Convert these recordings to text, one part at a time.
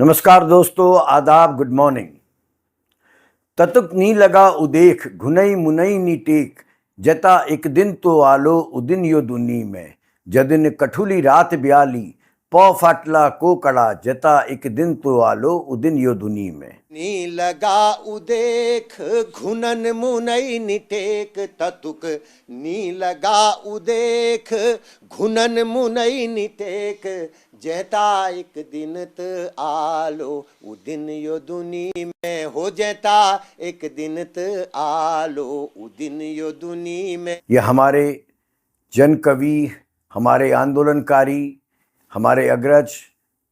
नमस्कार दोस्तों, आदाब, गुड मॉर्निंग। ततुक नी लगा उदेख घुनई मुनई नी टेक जता एक दिन तो आलो उदिन यो दुनी में जदिन कठुली रात ब्याली पौ फाटला को कड़ा जता एक दिन तो आलो उदिन यो दुनी में। नी लगा उदेख घुनन मुनई निटेक ततुक नी लगा उदेख घुनन मुनई निटेक जैता एक दिन त आलो उदिन यो दुनी में हो जैता एक दिन त आलो उदिन यो दुनी में। यह हमारे जन कवि, हमारे आंदोलनकारी, हमारे अग्रज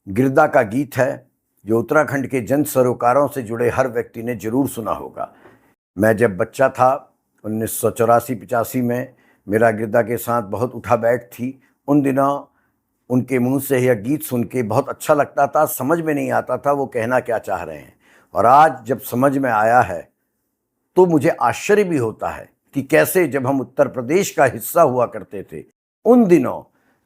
गिरदा का गीत है जो उत्तराखंड के जन सरोकारों से जुड़े हर व्यक्ति ने जरूर सुना होगा। मैं जब बच्चा था 1984-85 में, मेरा गिरदा के साथ बहुत उठा बैठ थी। उन दिनों उनके मुंह से यह गीत सुन के बहुत अच्छा लगता था। समझ में नहीं आता था वो कहना क्या चाह रहे हैं, और आज जब समझ में आया है तो मुझे आश्चर्य भी होता है कि कैसे जब हम उत्तर प्रदेश का हिस्सा हुआ करते थे उन दिनों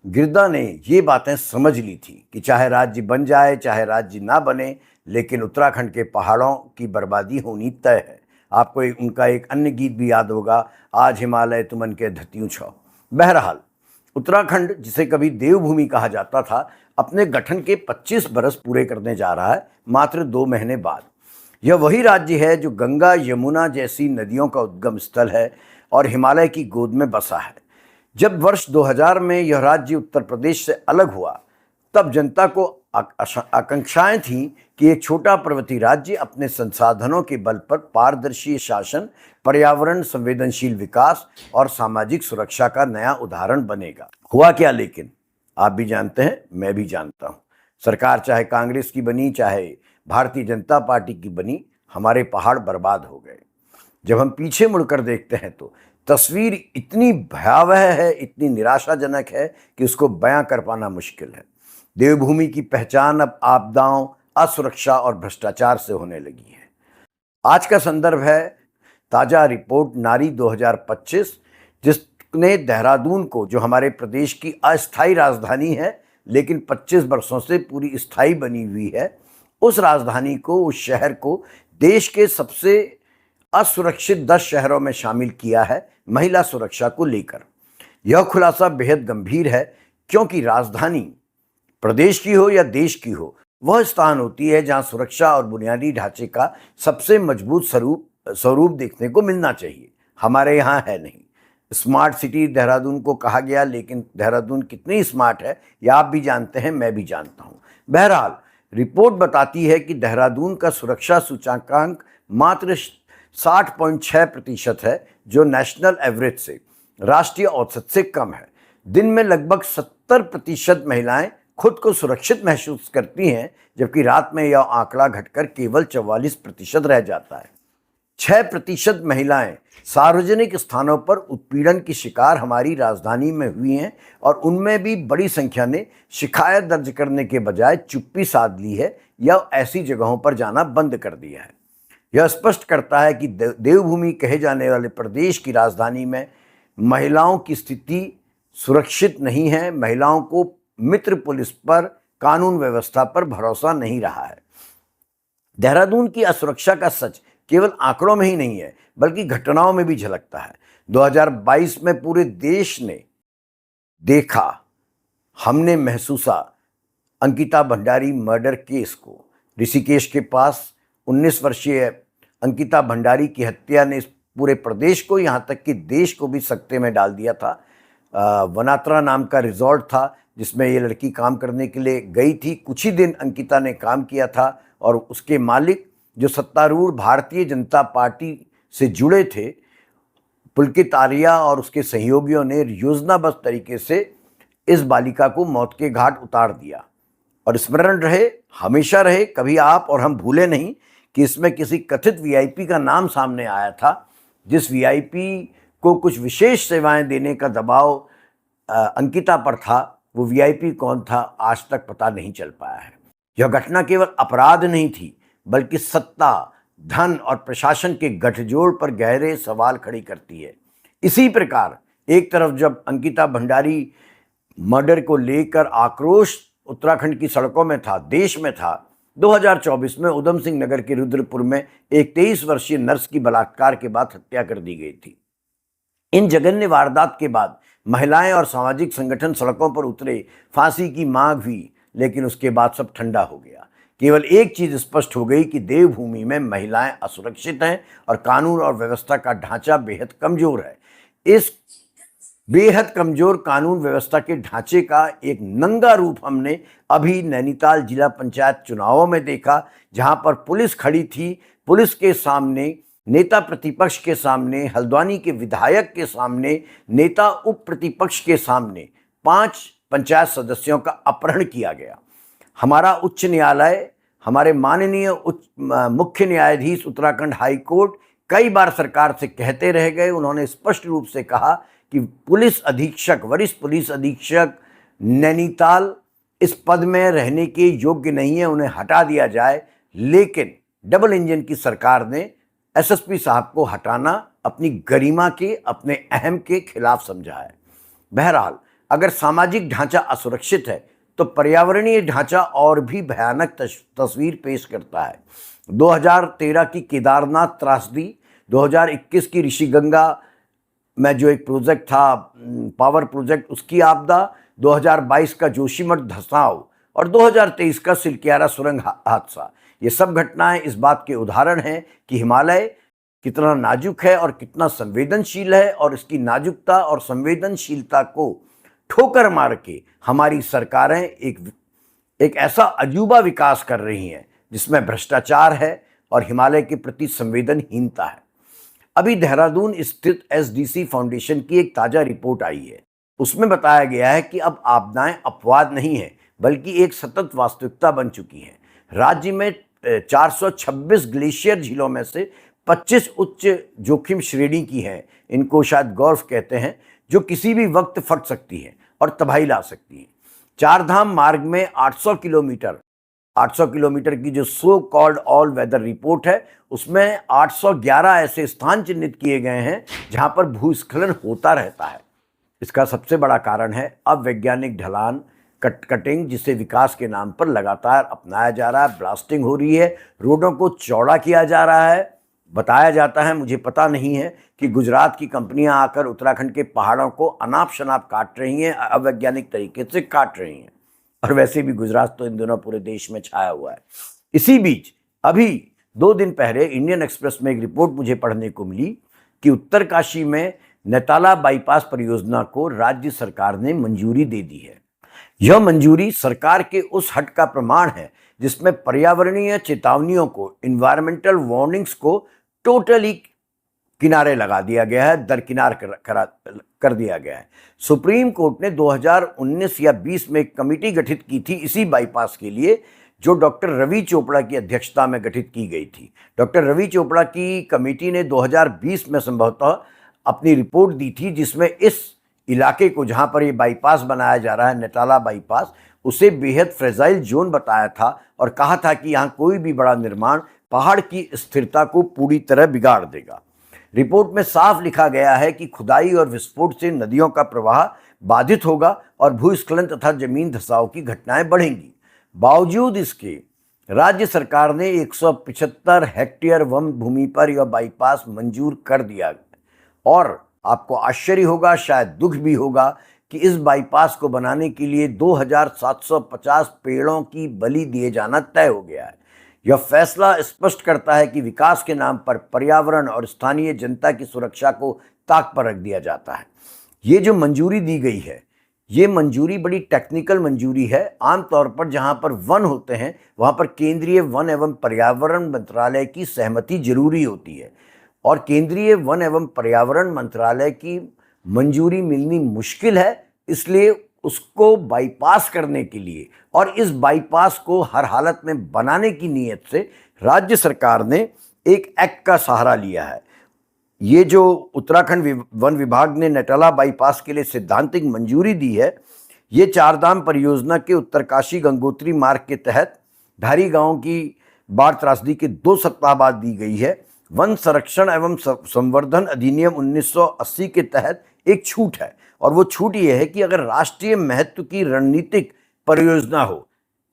गिरदा ने ये बातें समझ ली थी कि चाहे राज्य बन जाए चाहे राज्य ना बने, लेकिन उत्तराखंड के पहाड़ों की बर्बादी होनी तय है। आपको उनका एक अन्य गीत भी याद होगा, आज हिमालय तुमन के धतियों छो। बहरहाल, उत्तराखंड जिसे कभी देवभूमि कहा जाता था, अपने गठन के 25 बरस पूरे करने जा रहा है मात्र 2 महीने बाद। यह वही राज्य है जो गंगा यमुना जैसी नदियों का उद्गम स्थल है और हिमालय की गोद में बसा है। जब वर्ष 2000 में यह राज्य उत्तर प्रदेश से अलग हुआ, तब जनता को आकांक्षाएं थीं कि एक छोटा पर्वतीय राज्य अपने संसाधनों के बल पर पारदर्शी शासन, पर्यावरण संवेदनशील विकास और सामाजिक सुरक्षा का नया उदाहरण बनेगा। हुआ क्या? लेकिन आप भी जानते हैं, मैं भी जानता हूँ, सरकार चाहे कांग्रेस की बनी चाहे भारतीय जनता पार्टी की बनी, हमारे पहाड़ बर्बाद हो गए। जब हम पीछे मुड़कर देखते हैं तो तस्वीर इतनी भयावह है, इतनी निराशाजनक है कि उसको बयां कर पाना मुश्किल है। देवभूमि की पहचान अब आपदाओं, असुरक्षा और भ्रष्टाचार से होने लगी है। आज का संदर्भ है ताजा रिपोर्ट नारी 2025, जिसने देहरादून को, जो हमारे प्रदेश की अस्थायी राजधानी है लेकिन 25 वर्षों से पूरी स्थायी बनी हुई है, उस राजधानी को, उस शहर को देश के सबसे असुरक्षित 10 शहरों में शामिल किया है महिला सुरक्षा को लेकर। यह खुलासा बेहद गंभीर है क्योंकि राजधानी प्रदेश की हो या देश की हो, वह स्थान होती है जहां सुरक्षा और बुनियादी ढांचे का सबसे मजबूत स्वरूप देखने को मिलना चाहिए। हमारे यहाँ है नहीं। स्मार्ट सिटी देहरादून को कहा गया, लेकिन देहरादून कितनी स्मार्ट है यह आप भी जानते हैं, मैं भी जानता हूँ। बहरहाल, रिपोर्ट बताती है कि देहरादून का सुरक्षा सूचकांक मात्र 60.6% है, जो नेशनल एवरेज से, राष्ट्रीय औसत से कम है। दिन में लगभग 70% महिलाएं खुद को सुरक्षित महसूस करती हैं, जबकि रात में यह आंकड़ा घटकर केवल 44% रह जाता है। 6% महिलाएं सार्वजनिक स्थानों पर उत्पीड़न की शिकार हमारी राजधानी में हुई हैं, और उनमें भी बड़ी संख्या ने शिकायत दर्ज करने के बजाय चुप्पी साध ली है या ऐसी जगहों पर जाना बंद कर दिया है। यह स्पष्ट करता है कि देवभूमि कहे जाने वाले प्रदेश की राजधानी में महिलाओं की स्थिति सुरक्षित नहीं है। महिलाओं को मित्र पुलिस पर, कानून व्यवस्था पर भरोसा नहीं रहा है। देहरादून की असुरक्षा का सच केवल आंकड़ों में ही नहीं है, बल्कि घटनाओं में भी झलकता है। 2022 में पूरे देश ने देखा, हमने महसूसा अंकिता भंडारी मर्डर केस को। ऋषिकेश के पास 19 वर्षीय अंकिता भंडारी की हत्या ने इस पूरे प्रदेश को, यहाँ तक कि देश को भी सकते में डाल दिया था। वनात्रा नाम का रिजॉर्ट था जिसमें ये लड़की काम करने के लिए गई थी। कुछ ही दिन अंकिता ने काम किया था और उसके मालिक, जो सत्तारूढ़ भारतीय जनता पार्टी से जुड़े थे, पुलकित आर्या और उसके सहयोगियों ने योजनाबद्ध तरीके से इस बालिका को मौत के घाट उतार दिया। और स्मरण रहे, हमेशा रहे, कभी आप और हम भूले नहीं कि इसमें किसी कथित वीआईपी का नाम सामने आया था, जिस वीआईपी को कुछ विशेष सेवाएं देने का दबाव अंकिता पर था। वो वीआईपी कौन था, आज तक पता नहीं चल पाया है। यह घटना केवल अपराध नहीं थी, बल्कि सत्ता, धन और प्रशासन के गठजोड़ पर गहरे सवाल खड़ी करती है। इसी प्रकार एक तरफ जब अंकिता भंडारी मर्डर को लेकर आक्रोश उत्तराखंड की सड़कों में था, देश में था, 2024 में उधम सिंह नगर के रुद्रपुर में एक 23 वर्षीय नर्स की बलात्कार के बाद हत्या कर दी गई थी। इन जघन्य वारदात के बाद महिलाएं और सामाजिक संगठन सड़कों पर उतरे, फांसी की मांग हुई, लेकिन उसके बाद सब ठंडा हो गया। केवल एक चीज स्पष्ट हो गई कि देवभूमि में महिलाएं असुरक्षित हैं और कानून और व्यवस्था का ढांचा बेहद कमजोर है। इस बेहद कमजोर कानून व्यवस्था के ढांचे का एक नंगा रूप हमने अभी नैनीताल जिला पंचायत चुनावों में देखा, जहां पर पुलिस खड़ी थी। पुलिस के सामने, नेता प्रतिपक्ष के सामने, हल्द्वानी के विधायक के सामने, नेता उप प्रतिपक्ष के सामने 5 पंचायत सदस्यों का अपहरण किया गया। हमारा उच्च न्यायालय, हमारे माननीय मुख्य न्यायाधीश उत्तराखंड हाई कोर्ट कई बार सरकार से कहते रह गए। उन्होंने स्पष्ट रूप से कहा कि पुलिस अधीक्षक, वरिष्ठ पुलिस अधीक्षक नैनीताल इस पद में रहने के योग्य नहीं है, उन्हें हटा दिया जाए। लेकिन डबल इंजन की सरकार ने एसएसपी साहब को हटाना अपनी गरिमा के, अपने अहम के खिलाफ समझा है। बहरहाल, अगर सामाजिक ढांचा असुरक्षित है तो पर्यावरणीय ढांचा और भी भयानक तस्वीर पेश करता है। 2013 की केदारनाथ त्रासदी, 2021 की ऋषिगंगा में जो एक प्रोजेक्ट था, पावर प्रोजेक्ट, उसकी आपदा, 2022 का जोशीमठ धंसाव और 2023 का सिलक्यारा सुरंग हादसा, ये सब घटनाएं इस बात के उदाहरण हैं कि हिमालय कितना नाजुक है और कितना संवेदनशील है, और इसकी नाजुकता और संवेदनशीलता को ठोकर मार के हमारी सरकारें एक ऐसा अजूबा विकास कर रही हैं जिसमें भ्रष्टाचार है और हिमालय के प्रति संवेदनहीनता है। अभी देहरादून स्थित एसडीसी फाउंडेशन की एक ताजा रिपोर्ट आई है। उसमें बताया गया है कि अब आपदाएं अपवाद नहीं है, बल्कि एक सतत वास्तविकता बन चुकी हैं। राज्य में 426 ग्लेशियर झीलों में से 25 उच्च जोखिम श्रेणी की हैं, इनको शायद गॉल्फ कहते हैं, जो किसी भी वक्त फट सकती हैं और तबाही ला सकती हैं। चारधाम मार्ग में 800 किलोमीटर की जो so called all weather report है, उसमें 811 ऐसे स्थान चिन्हित किए गए हैं जहां पर भूस्खलन होता रहता है। इसका सबसे बड़ा कारण है अवैज्ञानिक ढलान, कटिंग, जिसे विकास के नाम पर लगातार अपनाया जा रहा है। ब्लास्टिंग हो रही है, रोडों को चौड़ा किया जा रहा है। बताया जाता है, मुझे पता नहीं है, कि गुजरात की कंपनियां आकर उत्तराखंड के पहाड़ों को अनाप शनाप काट रही हैं, अवैज्ञानिक तरीके से काट रही हैं। और वैसे भी गुजरात तो इन दिनों पूरे देश में छाया हुआ है। इसी बीच अभी 2 दिन पहले इंडियन एक्सप्रेस में एक रिपोर्ट मुझे पढ़ने को मिली कि उत्तरकाशी में नैताला बाईपास परियोजना को राज्य सरकार ने मंजूरी दे दी है। यह मंजूरी सरकार के उस हट का प्रमाण है जिसमें पर्यावरणीय चेतावनियों को, इन्वायरमेंटल वार्निंग्स को टोटली किनारे लगा दिया गया है, दरकिनार कर दिया गया है। सुप्रीम कोर्ट ने 2019 या 20 में एक कमेटी गठित की थी इसी बाईपास के लिए, जो डॉक्टर रवि चोपड़ा की अध्यक्षता में गठित की गई थी। डॉक्टर रवि चोपड़ा की कमेटी ने 2020 में संभवतः अपनी रिपोर्ट दी थी, जिसमें इस इलाके को, जहां पर ये बाईपास बनाया जा रहा है, नैताला बाईपास, उसे बेहद फ्रेजाइल जोन बताया था और कहा था कि यहाँ कोई भी बड़ा निर्माण पहाड़ की स्थिरता को पूरी तरह बिगाड़ देगा। रिपोर्ट में साफ लिखा गया है कि खुदाई और विस्फोट से नदियों का प्रवाह बाधित होगा और भूस्खलन तथा जमीन धंसाव की घटनाएं बढ़ेंगी। बावजूद इसके राज्य सरकार ने 175 हेक्टेयर वन भूमि पर यह बाईपास मंजूर कर दिया। और आपको आश्चर्य होगा, शायद दुख भी होगा, कि इस बाईपास को बनाने के लिए 2750 पेड़ों की बलि दिए जाना तय हो गया है। यह फैसला स्पष्ट करता है कि विकास के नाम पर पर्यावरण और स्थानीय जनता की सुरक्षा को ताक पर रख दिया जाता है। ये जो मंजूरी दी गई है, ये मंजूरी बड़ी टेक्निकल मंजूरी है। आमतौर पर जहां पर वन होते हैं वहां पर केंद्रीय वन एवं पर्यावरण मंत्रालय की सहमति जरूरी होती है, और केंद्रीय वन एवं पर्यावरण मंत्रालय की मंजूरी मिलनी मुश्किल है। इसलिए उसको बाईपास करने के लिए और इस बाईपास को हर हालत में बनाने की नीयत से राज्य सरकार ने एक एक्ट का सहारा लिया है। ये जो उत्तराखंड वन विभाग ने नैताला बाईपास के लिए सैद्धांतिक मंजूरी दी है, ये चारधाम परियोजना के उत्तरकाशी गंगोत्री मार्ग के तहत धारी गांव की बाढ़ त्रासदी के 2 सप्ताह बाद दी गई है। वन संरक्षण एवं संवर्धन अधिनियम 1980 के तहत एक छूट है, और वो छूट ये है कि अगर राष्ट्रीय महत्व की रणनीतिक परियोजना हो,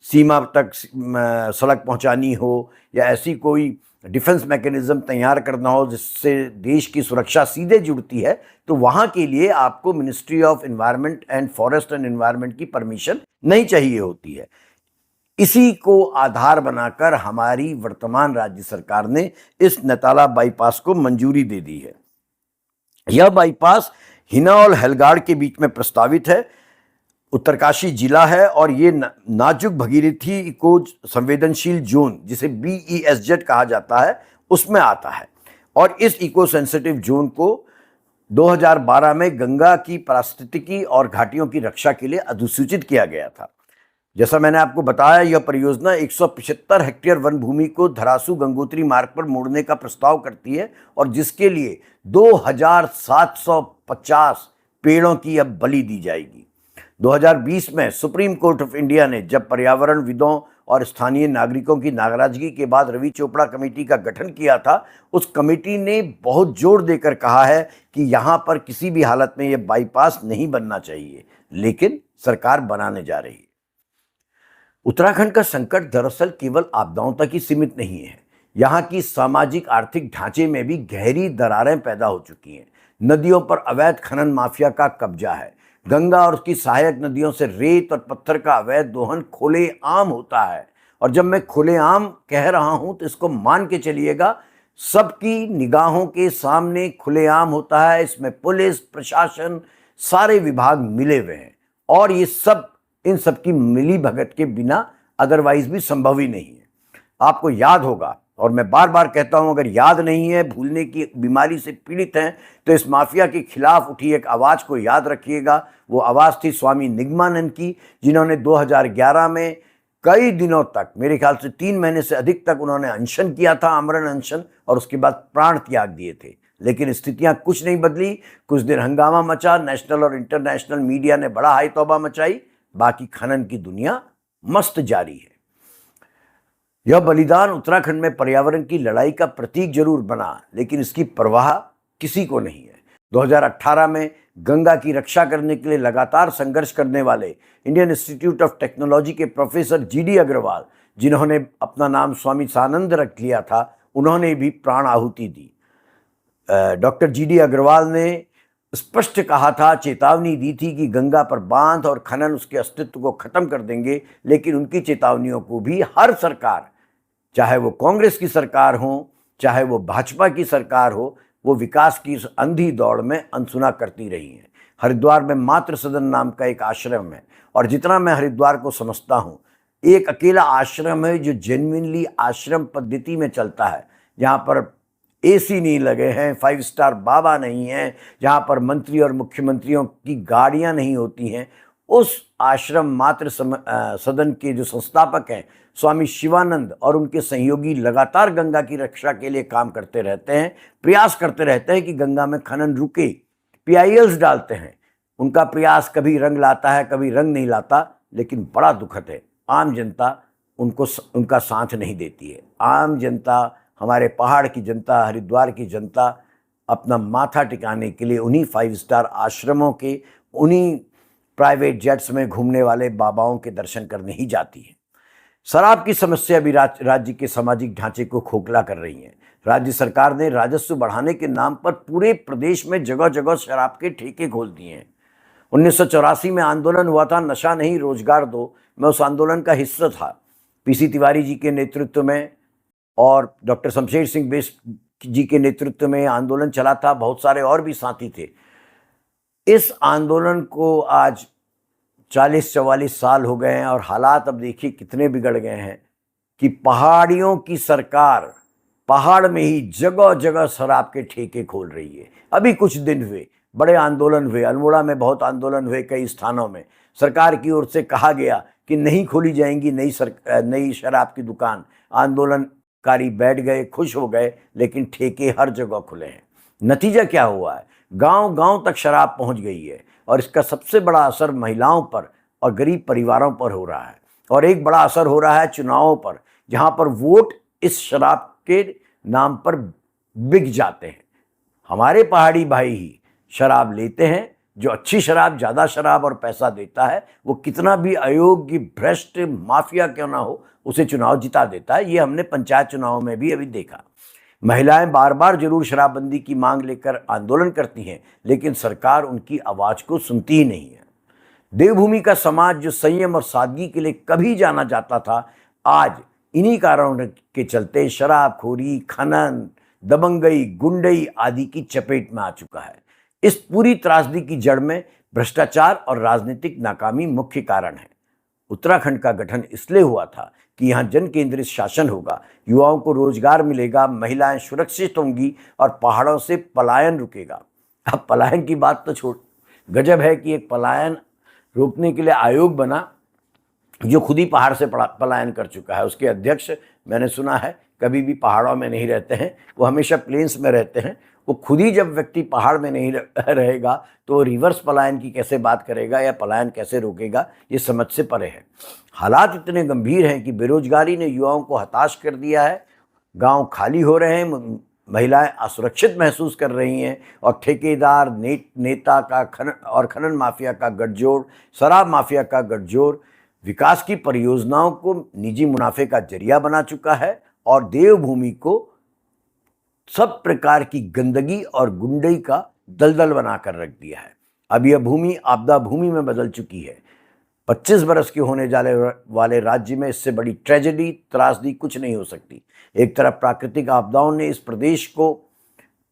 सीमा तक सड़क पहुंचानी हो या ऐसी कोई डिफेंस मैकेनिज्म तैयार करना हो जिससे देश की सुरक्षा सीधे जुड़ती है, तो वहाँ के लिए आपको ministry of environment and forest and environment की परमिशन नहीं चाहिए होती है। इसी को आधार बनाकर हमारी वर्तमान राज्य सरकार ने इस नताला बाईपास को मंजूरी दे दी है। यह बाईपास हिना और हेलगाड़ के बीच में प्रस्तावित है। उत्तरकाशी जिला है और ये नाजुक भगीरथी इको संवेदनशील जोन, जिसे BESZ कहा जाता है, उसमें आता है। और इस इको सेंसिटिव जोन को 2012 में गंगा की पारिस्थितिकी और घाटियों की रक्षा के लिए अधिसूचित किया गया था। जैसा मैंने आपको बताया, यह परियोजना 175 हेक्टेयर वन भूमि को धरासू गंगोत्री मार्ग पर मोड़ने का प्रस्ताव करती है और जिसके लिए 2750 पेड़ों की अब बलि दी जाएगी। 2020 में सुप्रीम कोर्ट ऑफ इंडिया ने जब पर्यावरणविदों और स्थानीय नागरिकों की नाराजगी के बाद रवि चोपड़ा कमेटी का गठन किया था, उस कमेटी ने बहुत जोर देकर कहा है कि यहाँ पर किसी भी हालत में यह बाईपास नहीं बनना चाहिए, लेकिन सरकार बनाने जा रही है। उत्तराखंड का संकट दरअसल केवल आपदाओं तक ही सीमित नहीं है। यहाँ की सामाजिक आर्थिक ढांचे में भी गहरी दरारें पैदा हो चुकी हैं। नदियों पर अवैध खनन माफिया का कब्जा है। गंगा और उसकी सहायक नदियों से रेत और पत्थर का अवैध दोहन खुलेआम होता है। और जब मैं खुलेआम कह रहा हूं तो इसको मान के चलिएगा, सबकी निगाहों के सामने खुलेआम होता है। इसमें पुलिस, प्रशासन, सारे विभाग मिले हुए हैं और ये सब इन सब की मिली भगत के बिना अदरवाइज भी संभव ही नहीं है। आपको याद होगा, और मैं बार बार कहता हूं, अगर याद नहीं है, भूलने की बीमारी से पीड़ित हैं, तो इस माफिया के खिलाफ उठी एक आवाज को याद रखिएगा। वो आवाज थी स्वामी निगमानंद की, जिन्होंने 2011 में कई दिनों तक, मेरे ख्याल से 3 महीने से अधिक तक उन्होंने अनशन किया था, आमरण अनशन, और उसके बाद प्राण त्याग दिए थे। लेकिन स्थितियां कुछ नहीं बदली। कुछ दिन हंगामा मचा, नेशनल और इंटरनेशनल मीडिया ने बड़ा हाई तौबा मचाई, बाकी खनन की दुनिया मस्त जारी है। यह बलिदान उत्तराखंड में पर्यावरण की लड़ाई का प्रतीक जरूर बना, लेकिन इसकी परवाह किसी को नहीं है। 2018 में गंगा की रक्षा करने के लिए लगातार संघर्ष करने वाले इंडियन इंस्टीट्यूट ऑफ टेक्नोलॉजी के प्रोफेसर GD अग्रवाल, जिन्होंने अपना नाम स्वामी सानंद रख लिया था, उन्होंने भी प्राण आहुति दी। डॉक्टर GD अग्रवाल ने स्पष्ट कहा था, चेतावनी दी थी कि गंगा पर बांध और खनन उसके अस्तित्व को खत्म कर देंगे। लेकिन उनकी चेतावनियों को भी हर सरकार, चाहे वो कांग्रेस की सरकार हो, चाहे वो भाजपा की सरकार हो, वो विकास की इस अंधी दौड़ में अनसुना करती रही हैं। हरिद्वार में मातृ सदन नाम का एक आश्रम है, और जितना मैं हरिद्वार को समझता हूँ, एक अकेला आश्रम है जो जेन्युइनली आश्रम पद्धति में चलता है, जहाँ पर AC नहीं लगे हैं, 5 स्टार बाबा नहीं हैं, जहाँ पर मंत्री और मुख्यमंत्रियों की गाड़ियाँ नहीं होती हैं। उस आश्रम मातृ सदन के जो संस्थापक हैं स्वामी शिवानंद और उनके सहयोगी लगातार गंगा की रक्षा के लिए काम करते रहते हैं, प्रयास करते रहते हैं कि गंगा में खनन रुके। PILs डालते हैं। उनका प्रयास कभी रंग लाता है, कभी रंग नहीं लाता, लेकिन बड़ा दुखद है, आम जनता उनका साथ नहीं देती है। आम जनता, हमारे पहाड़ की जनता, हरिद्वार की जनता अपना माथा टिकाने के लिए उन्हीं 5 स्टार आश्रमों के, उन्हीं प्राइवेट जेट्स में घूमने वाले बाबाओं के दर्शन करने ही जाती है। शराब की समस्या भी राज्य के सामाजिक ढांचे को खोखला कर रही है। राज्य सरकार ने राजस्व बढ़ाने के नाम पर पूरे प्रदेश में जगह जगह शराब के ठेके खोल दिए हैं। 1984 में आंदोलन हुआ था, नशा नहीं रोजगार दो। मैं उस आंदोलन का हिस्सा था। PC तिवारी जी के नेतृत्व में और डॉक्टर शमशेर सिंह बिष्ट जी के नेतृत्व में आंदोलन चला था। बहुत सारे और भी साथी थे। इस आंदोलन को आज 40-44 साल हो गए हैं और हालात अब देखिए कितने बिगड़ गए हैं कि पहाड़ियों की सरकार पहाड़ में ही जगह जगह शराब के ठेके खोल रही है। अभी कुछ दिन हुए, बड़े आंदोलन हुए, अल्मोड़ा में बहुत आंदोलन हुए, कई स्थानों में सरकार की ओर से कहा गया कि नहीं खोली जाएंगी नई शराब की दुकान। आंदोलनकारी बैठ गए, खुश हो गए, लेकिन ठेके हर जगह खुले हैं। नतीजा क्या हुआ है? गांव गांव तक शराब पहुंच गई है और इसका सबसे बड़ा असर महिलाओं पर और गरीब परिवारों पर हो रहा है। और एक बड़ा असर हो रहा है चुनावों पर, जहां पर वोट इस शराब के नाम पर बिक जाते हैं। हमारे पहाड़ी भाई ही शराब लेते हैं जो अच्छी शराब, ज़्यादा शराब और पैसा देता है, वो कितना भी अयोग्य, भ्रष्ट, माफिया क्यों ना हो, उसे चुनाव जिता देता है। ये हमने पंचायत चुनाव में भी अभी देखा। महिलाएं बार बार जरूर शराबबंदी की मांग लेकर आंदोलन करती हैं, लेकिन सरकार उनकी आवाज को सुनती ही नहीं है। देवभूमि का समाज जो संयम और सादगी के लिए कभी जाना जाता था, आज इन्हीं कारणों के चलते शराबखोरी, खनन, दबंगई, गुंडई आदि की चपेट में आ चुका है। इस पूरी त्रासदी की जड़ में भ्रष्टाचार और राजनीतिक नाकामी मुख्य कारण है। उत्तराखंड का गठन इसलिए हुआ था कि यहाँ जन केंद्रित शासन होगा, युवाओं को रोजगार मिलेगा, महिलाएं सुरक्षित होंगी और पहाड़ों से पलायन रुकेगा। अब पलायन की बात तो छोड़, गजब है कि एक पलायन रोकने के लिए आयोग बना जो खुद ही पहाड़ से पलायन कर चुका है। उसके अध्यक्ष मैंने सुना है कभी भी पहाड़ों में नहीं रहते हैं, वो हमेशा प्लेन्स में रहते हैं। वो खुद ही जब व्यक्ति पहाड़ में नहीं रहेगा तो रिवर्स पलायन की कैसे बात करेगा या पलायन कैसे रोकेगा, ये समझ से परे है। हालात इतने गंभीर हैं कि बेरोजगारी ने युवाओं को हताश कर दिया है, गांव खाली हो रहे हैं, महिलाएं असुरक्षित महसूस कर रही हैं और ठेकेदार, नेता का खनन माफिया का गठजोड़, शराब माफिया का गठजोड़ विकास की परियोजनाओं को निजी मुनाफे का जरिया बना चुका है और देवभूमि को सब प्रकार की गंदगी और गुंडई का दलदल बनाकर रख दिया है। अब यह भूमि आपदा भूमि में बदल चुकी है। 25 बरस के होने जाने वाले राज्य में इससे बड़ी ट्रेजेडी, त्रासदी कुछ नहीं हो सकती। एक तरफ प्राकृतिक आपदाओं ने इस प्रदेश को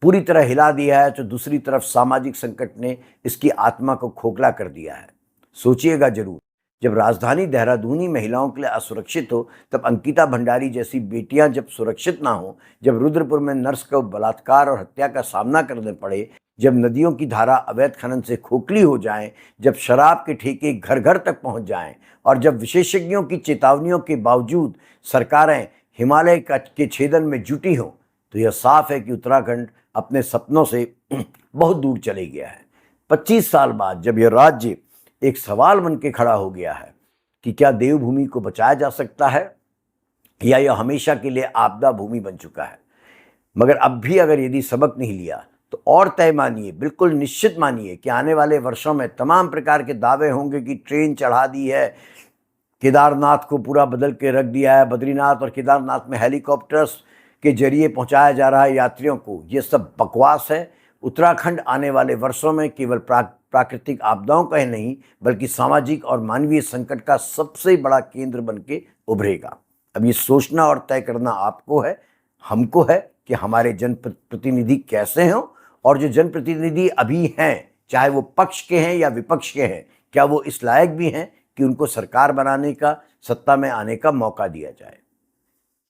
पूरी तरह हिला दिया है, तो दूसरी तरफ सामाजिक संकट ने इसकी आत्मा को खोखला कर दिया है। सोचिएगा जरूर, जब राजधानी देहरादूनी महिलाओं के लिए असुरक्षित हो, तब अंकिता भंडारी जैसी बेटियां जब सुरक्षित ना हो, जब रुद्रपुर में नर्स को बलात्कार और हत्या का सामना करने पड़े, जब नदियों की धारा अवैध खनन से खोखली हो जाएं, जब शराब के ठेके घर घर तक पहुंच जाएं और जब विशेषज्ञों की चेतावनियों के बावजूद सरकारें हिमालय के छेदन में जुटी हों, तो यह साफ है कि उत्तराखंड अपने सपनों से बहुत दूर चले गया है। 25 साल बाद जब यह राज्य एक सवाल बन के खड़ा हो गया है कि क्या देवभूमि को बचाया जा सकता है या यह हमेशा के लिए आपदा भूमि बन चुका है। मगर अब भी अगर यदि सबक नहीं लिया तो और तय मानिए, बिल्कुल निश्चित मानिए कि आने वाले वर्षों में तमाम प्रकार के दावे होंगे कि ट्रेन चढ़ा दी है, केदारनाथ को पूरा बदल के रख दिया है, बद्रीनाथ और केदारनाथ में हेलीकॉप्टर्स के जरिए पहुंचाया जा रहा है यात्रियों को। ये सब बकवास है। उत्तराखंड आने वाले वर्षों में केवल प्राकृतिक आपदाओं का ही नहीं, बल्कि सामाजिक और मानवीय संकट का सबसे बड़ा केंद्र बन के उभरेगा। अब ये सोचना और तय करना आपको है, हमको है कि हमारे जनप्रतिनिधि कैसे हों और जो जनप्रतिनिधि अभी हैं, चाहे वो पक्ष के हैं या विपक्ष के हैं, क्या वो इस लायक भी हैं कि उनको सरकार बनाने का, सत्ता में आने का मौका दिया जाए।